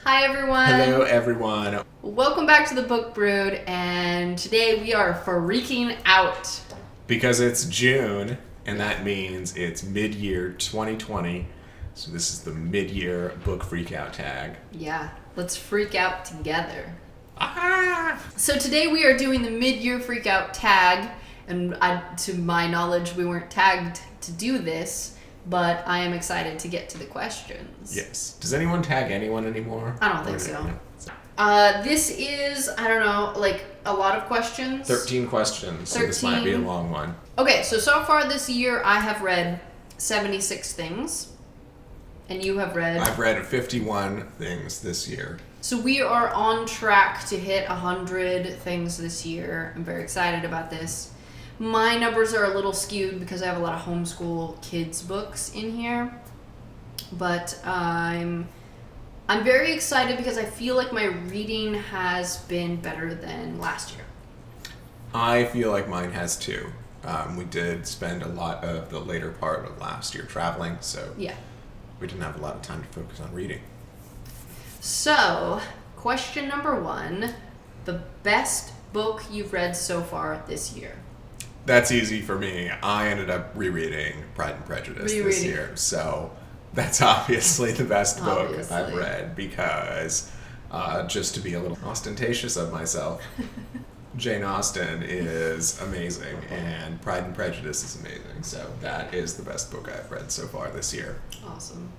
Hi everyone. Hello everyone. Welcome back to the Book Brood, and today we are freaking out. Because it's June, and that means it's mid-year 2020, so this is the mid-year book freakout tag. Yeah, let's freak out together. Ah! So today we are doing the mid-year freakout tag, and to my knowledge we weren't tagged to do this, but I am excited to get to the questions. Yes. Does anyone tag anyone anymore? I don't think so. This is, I don't know, like a lot of questions. 13 questions, so this might be a long one. Okay, so far this year I have read 76 things, and you have read... I've read 51 things this year. So we are on track to hit 100 things this year. I'm very excited about this. My numbers are a little skewed because I have a lot of homeschool kids books in here, but I'm very excited because I feel like my reading has been better than last year. I feel like mine has too. We did spend a lot of the later part of last year traveling, so yeah, we didn't have a lot of time to focus on reading. So, question number 1, the best book you've read so far this year. That's easy for me. I ended up rereading Pride and Prejudice this year, so that's obviously the best book I've read because, just to be a little ostentatious of myself, Jane Austen is amazing and Pride and Prejudice is amazing, so that is the best book I've read so far this year. Awesome.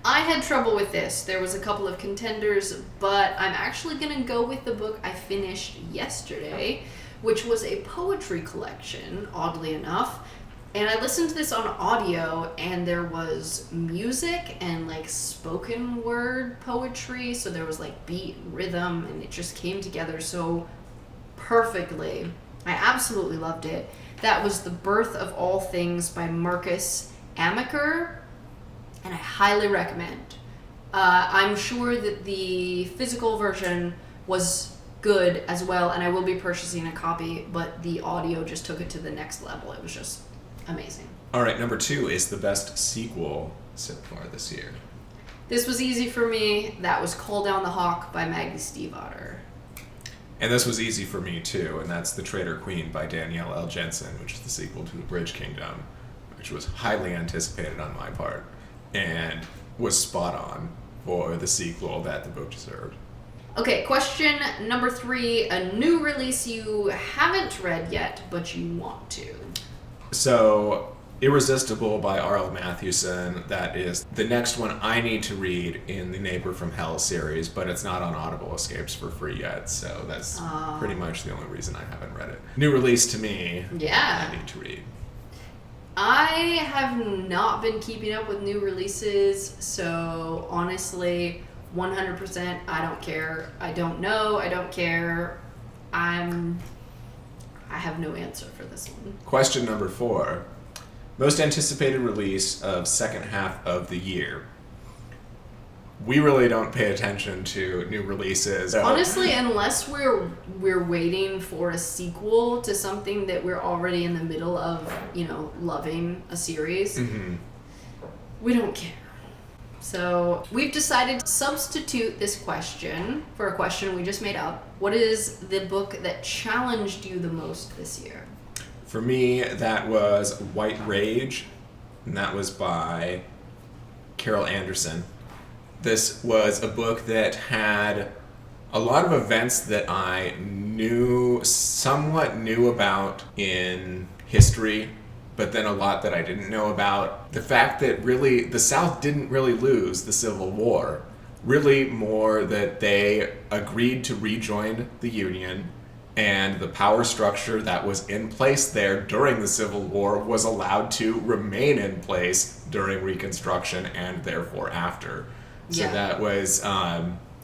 I had trouble with this. There was a couple of contenders, but I'm actually going to go with the book I finished yesterday, which was a poetry collection, oddly enough. And I listened to this on audio, and there was music and like spoken word poetry, so there was like beat, rhythm, and it just came together so perfectly. I absolutely loved it. That was The Birth of All Things by Marcus Amaker, and I highly recommend. I'm sure that the physical version was good as well, and I will be purchasing a copy, but the audio just took it to the next level. It was just amazing. All right, number 2 is the best sequel so far this year. This was easy for me. That was Call Down the Hawk by Maggie Stiefvater. And this was easy for me too, and that's The Traitor Queen by Danielle L. Jensen, which is the sequel to The Bridge Kingdom, which was highly anticipated on my part and was spot on for the sequel that the book deserved. Okay, question number 3, a new release you haven't read yet, but you want to. So, Irresistible by R.L. Matthewson, that is the next one I need to read in the Neighbor from Hell series, but it's not on Audible Escapes for free yet, so that's pretty much the only reason I haven't read it. New release to me, yeah. I need to read. I have not been keeping up with new releases, so honestly, 100%, I don't care. I don't know, I don't care. I have no answer for this one. Question number 4. Most anticipated release of second half of the year. We really don't pay attention to new releases. Honestly, unless we're waiting for a sequel to something that we're already in the middle of, loving a series, we don't care. So we've decided to substitute this question for a question we just made up. What is the book that challenged you the most this year? For me, that was White Rage, and that was by Carol Anderson. This was a book that had a lot of events that I somewhat knew about in history, but then a lot that I didn't know about. The fact that really the South didn't really lose the Civil War, really more that they agreed to rejoin the Union, and the power structure that was in place there during the Civil War was allowed to remain in place during Reconstruction and therefore after. So that was...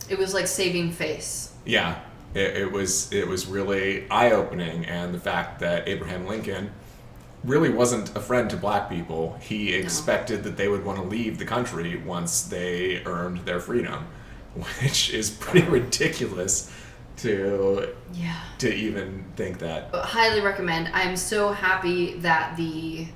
it was like saving face. Yeah, it was really eye-opening, and the fact that Abraham Lincoln really wasn't a friend to black people. He expected that they would want to leave the country once they earned their freedom, which is pretty ridiculous to even think that. Highly recommend. I'm so happy that the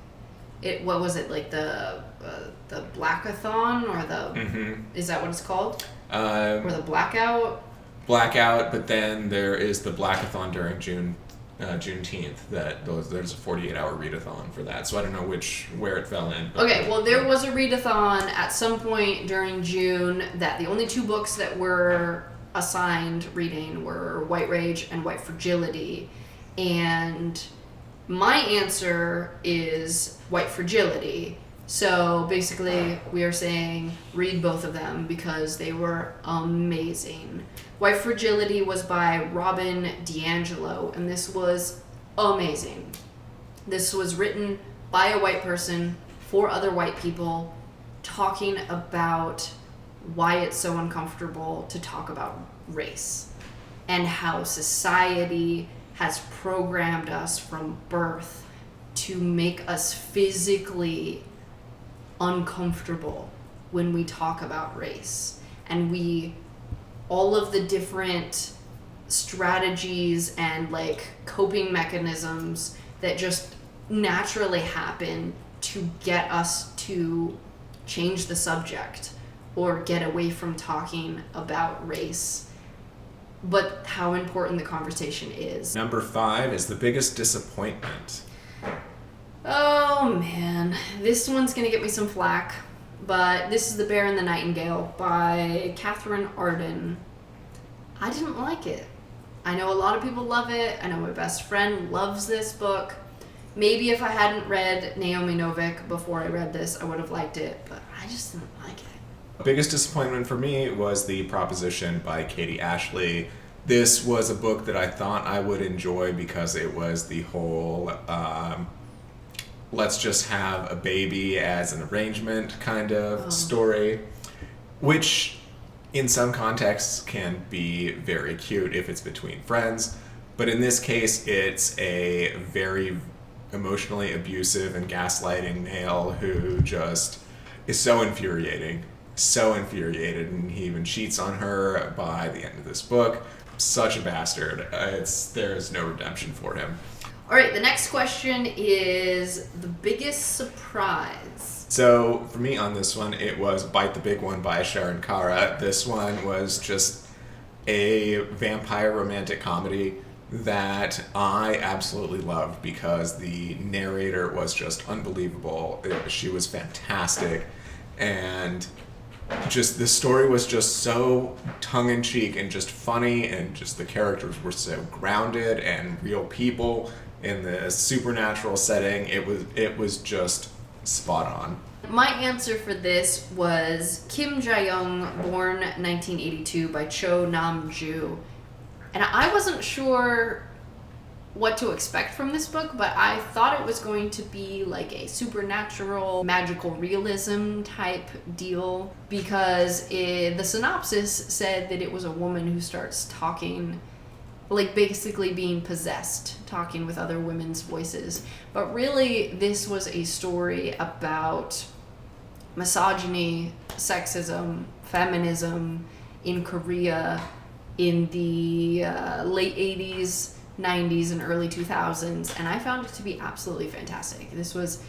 the Blackathon or the is that what it's called? Or the Blackout? Blackout, but then there is the Blackathon during Juneteenth. There's a 48-hour readathon for that. So I don't know where it fell in. Okay, well there was a readathon at some point during June that the only 2 books that were assigned reading were White Rage and White Fragility, and my answer is White Fragility. So basically we are saying read both of them because they were amazing. White Fragility was by Robin DiAngelo, and this was amazing. This was written by a white person for other white people, talking about why it's so uncomfortable to talk about race and how society has programmed us from birth to make us physically uncomfortable when we talk about race. And all of the different strategies and like coping mechanisms that just naturally happen to get us to change the subject or get away from talking about race, but how important the conversation is. Number 5 is The Biggest Disappointment. Oh man, this one's gonna get me some flack, but this is The Bear and the Nightingale by Catherine Arden. I didn't like it. I know a lot of people love it. I know my best friend loves this book. Maybe if I hadn't read Naomi Novik before I read this, I would have liked it, but I just didn't like it. The biggest disappointment for me was The Proposition by Katie Ashley. This was a book that I thought I would enjoy because it was the whole let's just have a baby as an arrangement kind of story, which in some contexts can be very cute if it's between friends, but in this case it's a very emotionally abusive and gaslighting male who just is so infuriated, and he even cheats on her by the end of this book. Such a bastard. There's no redemption for him. All right, the next question is the biggest surprise. So for me on this one, it was Bite the Big One by Sharon Kara. This one was just a vampire romantic comedy that I absolutely loved because the narrator was just unbelievable. She was fantastic, and just the story was just so tongue-in-cheek and just funny, and just the characters were so grounded and real people in the supernatural setting. It was just spot on. My answer for this was Kim Jae-young, born 1982, by Cho Nam-ju. And I wasn't sure what to expect from this book, but I thought it was going to be like a supernatural, magical realism type deal, because the synopsis said that it was a woman who starts talking, like basically being possessed, talking with other women's voices. But really, this was a story about misogyny, sexism, feminism in Korea in the late 80s, 90s, and early 2000s, and I found it to be absolutely fantastic. This was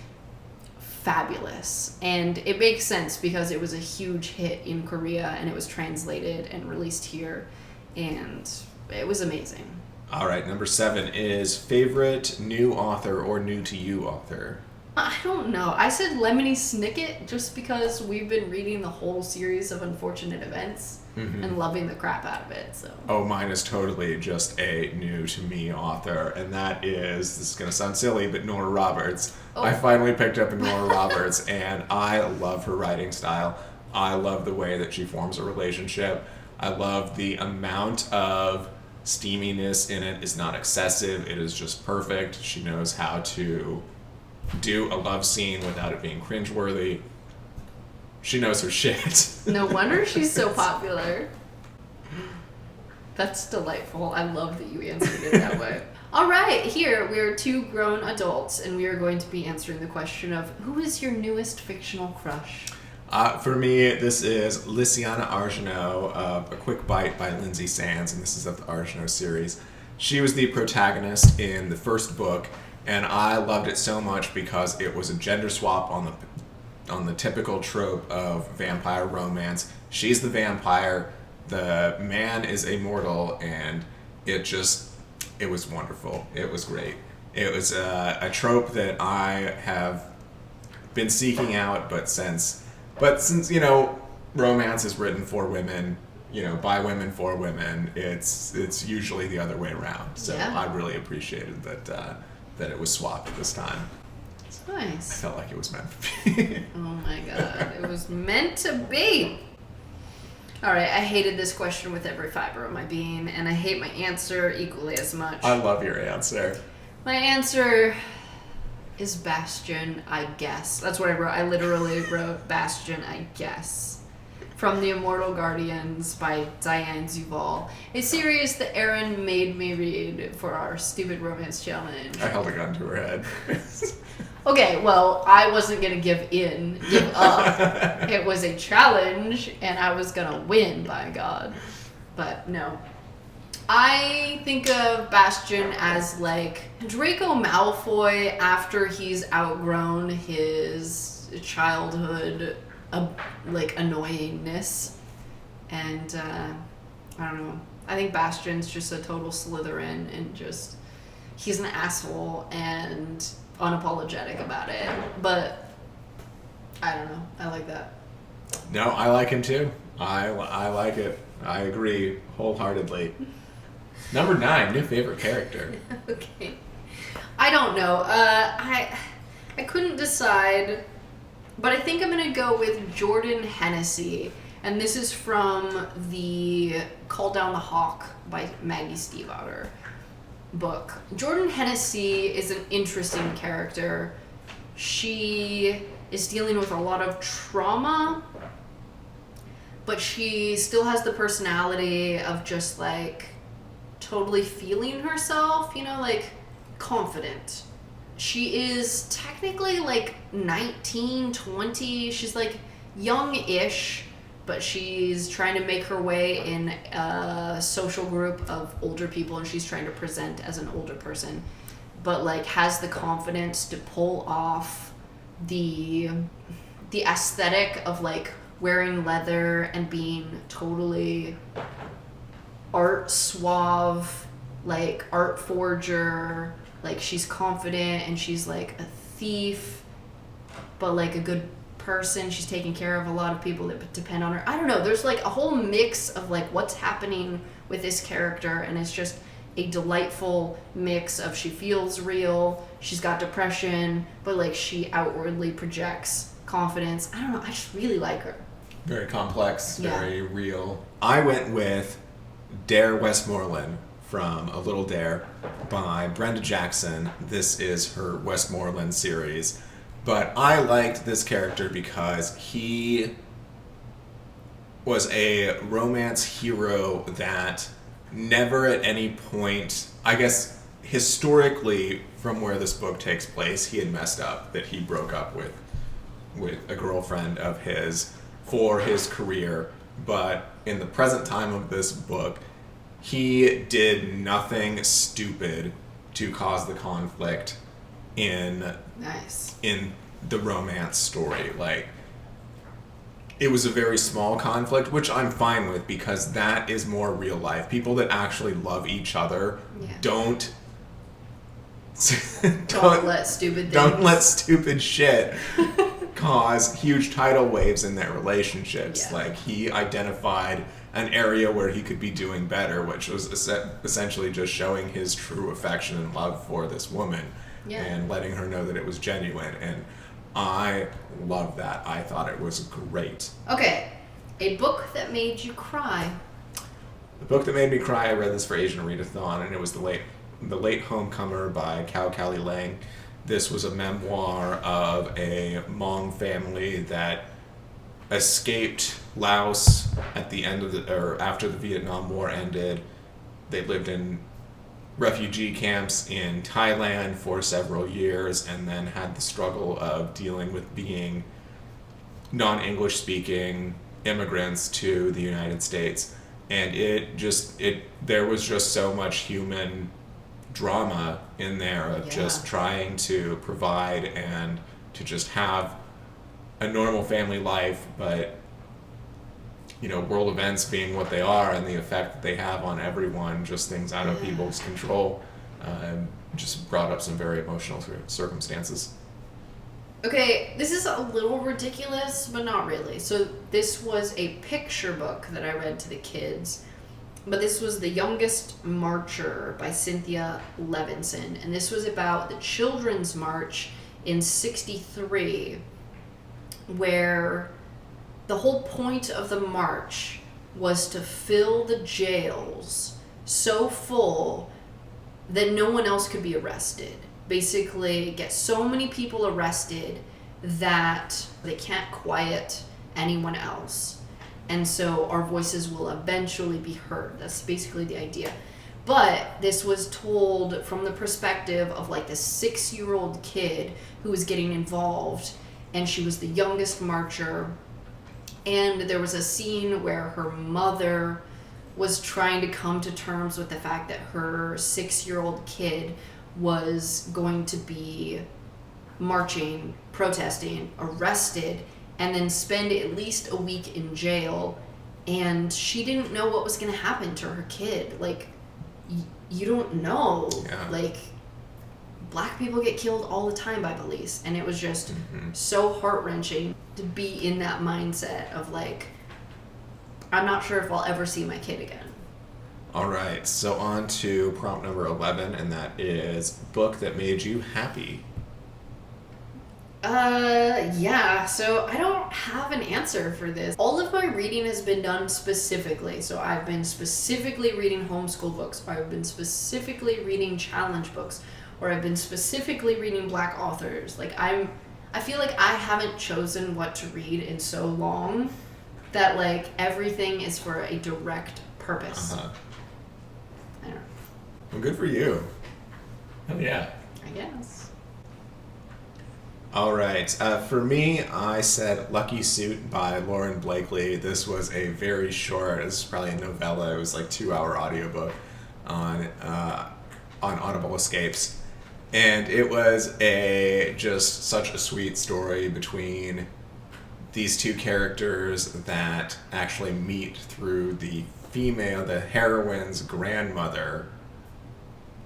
fabulous, and it makes sense because it was a huge hit in Korea, and it was translated and released here, and it was amazing. All right, number 7 is favorite new author or new to you author. I don't know. I said Lemony Snicket just because we've been reading the whole series of Unfortunate Events and loving the crap out of it. So. Oh, mine is totally just a new to me author, and that is, this is going to sound silly, but Nora Roberts. Oh. I finally picked up a Nora Roberts, and I love her writing style. I love the way that she forms a relationship. I love the amount of steaminess in it is not excessive. It is just perfect. She knows how to do a love scene without it being cringeworthy. She knows her shit. No wonder she's so popular. That's delightful. I love that you answered it that way. All right, here we are 2 grown adults, and we are going to be answering the question of who is your newest fictional crush? For me, this is Lysiana Argenault of A Quick Bite by Lindsay Sands, and this is of the Argenault series. She was the protagonist in the first book, and I loved it so much because it was a gender swap on on the typical trope of vampire romance. She's the vampire, the man is immortal, and it was wonderful. It was great. It was a trope that I have been seeking out, but since romance is written for women, by women for women, it's usually the other way around. So yeah. I really appreciated that it was swapped this time. Nice. I felt like it was meant to be. Oh my god, it was meant to be. Alright, I hated this question with every fiber of my being, and I hate my answer equally as much. I love your answer. My answer is Bastion, I guess. That's what I wrote. I literally wrote Bastion, I guess. From The Immortal Guardians by Diane Zuval. A series that Erin made me read for our stupid romance challenge. I held a gun to her head. Okay, well, I wasn't going to give up. It was a challenge, and I was going to win, by God. But no. I think of Bastion as like Draco Malfoy after he's outgrown his childhood annoyingness. And I don't know. I think Bastion's just a total Slytherin, and just he's an asshole and unapologetic about it. But I don't know. I like that. No, I like him too. I like it. I agree wholeheartedly. Number 9, new favorite character. Okay. I don't know. I couldn't decide, but I think I'm going to go with Jordan Hennessy. And this is from the Call Down the Hawk by Maggie Stiefvater book. Jordan Hennessy is an interesting character. She is dealing with a lot of trauma, but she still has the personality of just like totally feeling herself, confident. She is technically like 19, 20. She's like young-ish, but she's trying to make her way in a social group of older people, and she's trying to present as an older person, but like has the confidence to pull off the aesthetic of like wearing leather and being totally art suave, like art forger. Like she's confident and she's like a thief, but like a good person. She's taking care of a lot of people that depend on her. I don't know. There's like a whole mix of like what's happening with this character, and it's just a delightful mix of she feels real, she's got depression, but like she outwardly projects confidence. I don't know. I just really like her. Very complex, Yeah. very real. I went with Dare Westmoreland from A Little Dare by Brenda Jackson. This is her Westmoreland series. But I liked this character because he was a romance hero that never at any point, I guess historically from where this book takes place, he had messed up, that he broke up with a girlfriend of his for his career. But in the present time of this book, he did nothing stupid to cause the conflict in the romance story. Like, it was a very small conflict, which I'm fine with because that is more real life. People that actually love each other don't let stupid things. Don't let stupid shit cause huge tidal waves in their relationships. Yeah. Like, he identified an area where he could be doing better, which was essentially just showing his true affection and love for this woman and letting her know that it was genuine. And I love that. I thought it was great. Okay, a book that made you cry. The book that made me cry, I read this for Asian Readathon, and it was The Late Homecomer by Cao Callie Lang. This was a memoir of a Hmong family that escaped Laos at the end of after the Vietnam War ended. They lived in refugee camps in Thailand for several years, and then had the struggle of dealing with being non-English speaking immigrants to the United States. And there was just so much human drama in there of just trying to provide and to just have a normal family life, but world events being what they are and the effect that they have on everyone, just things out of people's control, just brought up some very emotional circumstances. Okay, this is a little ridiculous, but not really. So this was a picture book that I read to the kids, but this was The Youngest Marcher by Cynthia Levinson, and this was about the Children's March in '63, where the whole point of the march was to fill the jails so full that no one else could be arrested. Basically, get so many people arrested that they can't quiet anyone else. And so our voices will eventually be heard. That's basically the idea. But this was told from the perspective of like this 6-year-old kid who was getting involved, and she was the youngest marcher. And there was a scene where her mother was trying to come to terms with the fact that her 6-year-old kid was going to be marching, protesting, arrested, and then spend at least a week in jail. And she didn't know what was going to happen to her kid. Like, you don't know. Yeah. Like, black people get killed all the time by police. And it was just so heart-wrenching to be in that mindset of like, I'm not sure if I'll ever see my kid again. All right, so on to prompt number 11, and that is book that made you happy. Yeah, so I don't have an answer for this. All of my reading has been done specifically. So I've been specifically reading homeschool books, or I've been specifically reading challenge books, or I've been specifically reading black authors. Like I feel like I haven't chosen what to read in so long that like everything is for a direct purpose. I don't know. Well, good for you. Oh, yeah. I guess. All right. For me, I said Lucky Suit by Lauren Blakely. This was a very short, this is probably a novella. It was like 2-hour audiobook on Audible Escapes. And it was just such a sweet story between these two characters that actually meet through the heroine's grandmother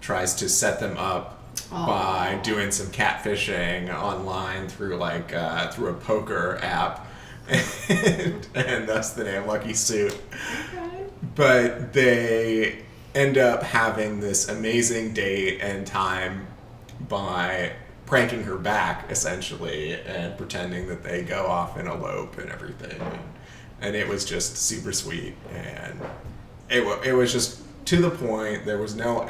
tries to set them up by doing some catfishing online through through a poker app, and thus the name Lucky Suit. Okay. But they end up having this amazing date and time by pranking her back, essentially, and pretending that they go off and elope and everything. And it was just super sweet, and it was just to the point. There was nothing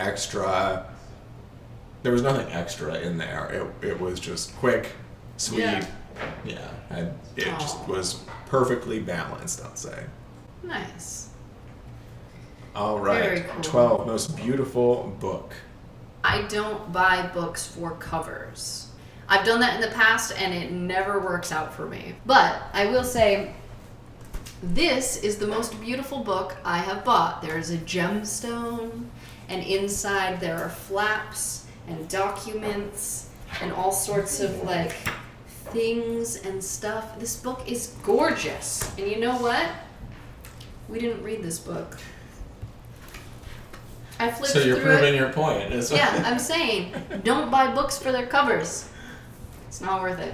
extra in there. It was just quick, sweet, and it just was perfectly balanced, I'll say. Nice. All right, Very cool. 12, most beautiful book. I don't buy books for covers. I've done that in the past and it never works out for me. But I will say, this is the most beautiful book I have bought. There is a gemstone, and inside there are flaps and documents and all sorts of like things and stuff. This book is gorgeous. And you know what? We didn't read this book. I flipped through it. So you're proving your point. Yeah, I'm saying, don't buy books for their covers. It's not worth it.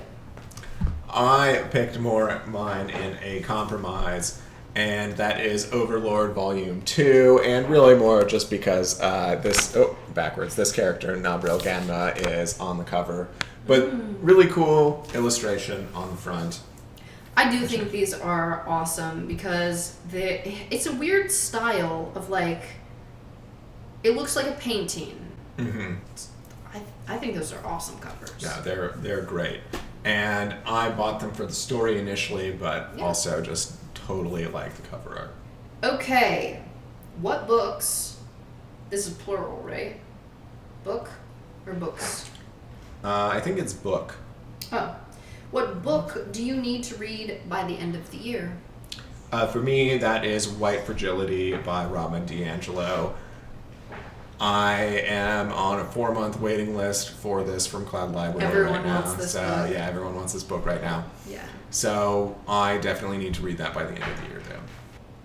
I picked mine in a compromise, and that is Overlord Volume 2, and really more just because this character, Nabril Ganma, is on the cover. But really cool illustration on the front. I do think these are awesome because it's a weird style of like, it looks like a painting. Mm-hmm. I think those are awesome covers. Yeah, they're great. And I bought them for the story initially, but also just totally like the cover art. Okay. What books, this is plural, right? Book or books? I think it's book. Oh. What book do you need to read by the end of the year? For me, that is White Fragility by Robin DiAngelo. I am on a 4-month waiting list for this from Cloud Library Everyone right now. wants this so book. yeah, everyone wants this book right now. Yeah. So I definitely need to read that by the end of the year, though.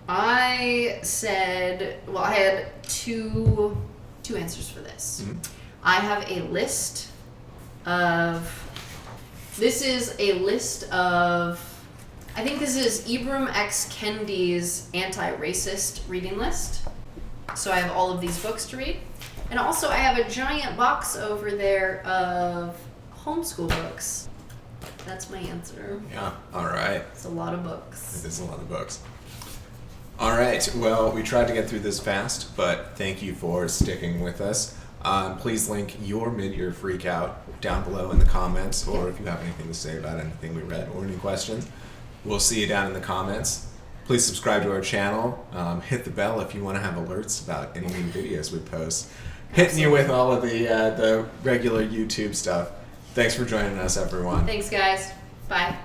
I said, well, I had two answers for this. Mhm. I have a list of. This is a list of. I think this is Ibram X. Kendi's anti-racist reading list. So I have all of these books to read. And also I have a giant box over there of homeschool books. That's my answer. Yeah, all right. It's a lot of books. It is a lot of books. All right, well, we tried to get through this fast, but thank you for sticking with us. Please link your mid-year freakout down below in the comments, or if you have anything to say about anything we read or any questions. We'll see you down in the comments. Please subscribe to our channel. Hit the bell if you want to have alerts about any new videos we post. Hitting you with all of the regular YouTube stuff. Thanks for joining us, everyone. Thanks, guys. Bye.